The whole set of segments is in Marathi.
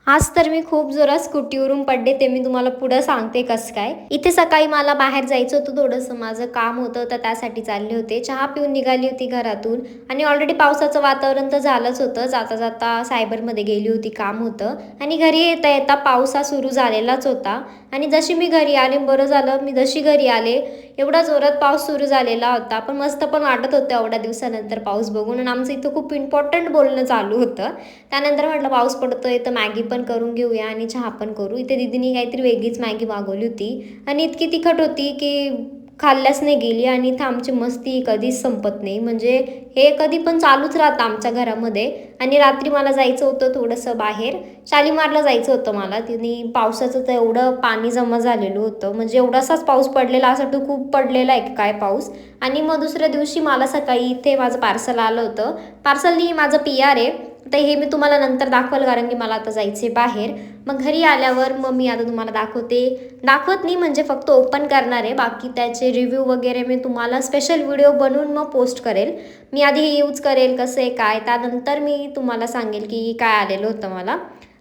आज तर मी खूप जोरात स्कूटीवरून पडले, ते मी तुम्हाला पुढं सांगते कसं काय. इथे सकाळी मला बाहेर जायचं होतं, थोडंसं माझं काम होतं, तर त्यासाठी चालले होते. चहा पिऊन निघाली होती घरातून आणि ऑलरेडी पावसाचं वातावरण तर झालंच होतं. जाता जाता सायबरमध्ये गेली होती, काम होतं आणि घरी येता येता पाऊस हा सुरू झालेलाच होता. आणि जशी मी घरी आले, बरं झालं मी जशी घरी आले, एवढा जोरात पाऊस सुरू झालेला होता. पण मस्त पण वाटत होतं एवढ्या दिवसानंतर पाऊस बघून. आणि आमचं इथं खूप इम्पॉर्टंट बोलणं चालू होतं. त्यानंतर म्हटलं पाऊस पडतोय तर मॅगी पण करून घेऊया आणि चहा पण करू. इथे दीदीने काहीतरी वेगळीच मॅगी मागवली होती आणि इतकी तिखट होती की खाल्ल्याच नाही गेली. आणि इथं आमची मस्ती कधीच संपत नाही, म्हणजे हे कधी पण चालूच राहतं आमच्या घरामध्ये. आणि रात्री मला जायचं होतं थोडंसं बाहेर, शालीमारला जायचं होतं मला. तिने पावसाचं तर एवढं पाणी जमा झालेलं होतं, म्हणजे एवढासाच पाऊस पडलेला, असं वाटतं खूप पडलेला आहे काय पाऊस. आणि मग दुसऱ्या दिवशी मला सकाळी इथे माझं पार्सल आलं होतं. पार्सलनी माझं PR आहे, तर हे मी तुम्हाला नंतर दाखवलं, कारण की मला आता जायचे बाहेर. मग घरी आल्यावर मग मी आता तुम्हाला दाखवत नाही, म्हणजे फक्त ओपन करणार आहे. बाकी त्याचे रिव्ह्यू वगैरे मी तुम्हाला स्पेशल व्हिडिओ बनवून मग पोस्ट करेल. मी आधी हे यूज करेल कसं आहे काय, त्यानंतर मी तुम्हाला सांगेल की काय आलेलं होतं मला.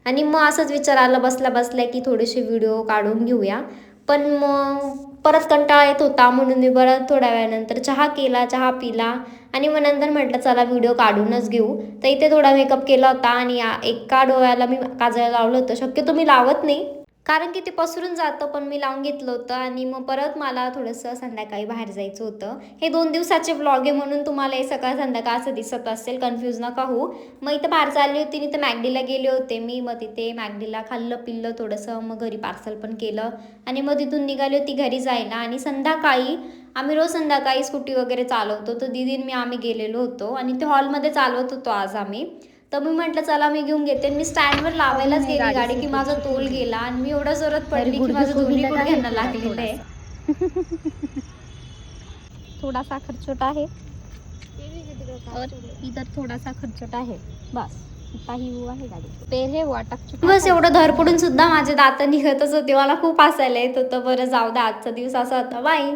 आणि मग असंच विचार आला बसल्या बसल्या की थोडेसे व्हिडिओ काढून घेऊया. पण मग परत कंटाळा येत होता, म्हणून मी परत थोड्या वेळानंतर चहा केला, चहा पिला आणि मग नंतर म्हटलं चला व्हिडिओ काढूनच घेऊ. तर इथे थोडा मेकअप केला होता आणि एका डोळ्याला मी काजळ लावलं होतं. शक्यतो मी लावत नाही, कारण की ते पसरून जातं, पण मी लावून घेतलं होतं. आणि मग परत मला थोडंसं संध्याकाळी बाहेर जायचं होतं. हे 2 दिवसाचे व्लॉग आहे, म्हणून तुम्हाला हे सकाळ संध्याकाळ असं दिसत असेल, कन्फ्यूज नका होऊ. मग इथं बाहेर चालली होती आणि इथं मॅगडीला गेले होते मी. मग तिथे मॅगडीला खाल्लं पिल्लं थोडंसं, मग घरी पार्सल पण केलं आणि मग तिथून निघाली होती घरी जायला. आणि संध्याकाळी आम्ही रोज संध्याकाळी स्कूटी वगैरे चालवतो, तर दीदी मी आम्ही गेलेलो होतो आणि ते हॉलमध्ये चालवत होतो आज आम्ही. तर मी म्हटलं चला मी घेऊन घेते. मी स्टँडवर पाहून लावायलाच आहे गेली गाडी की माझा गाडी तोल गेला आणि मी एवढा जोरात मेरे पडली की गुडघे माझं को भी दोन्ही लगा है गुडघ्यांना थोड़ा लागलेलं थोड़ा आहे. सा थोडासा खर्चोट आहे और इधर थोडासा खर्चोट आहे, बस इतना ही हुआ है गाडी पेर हे वो अटक चुका बस. एवढं धर पडून सुद्धा माझे दात निघतच होते, मला खूप हसायला येत होतं. बरं जाऊ द्या, आजचा दिवस असा होता. बाय.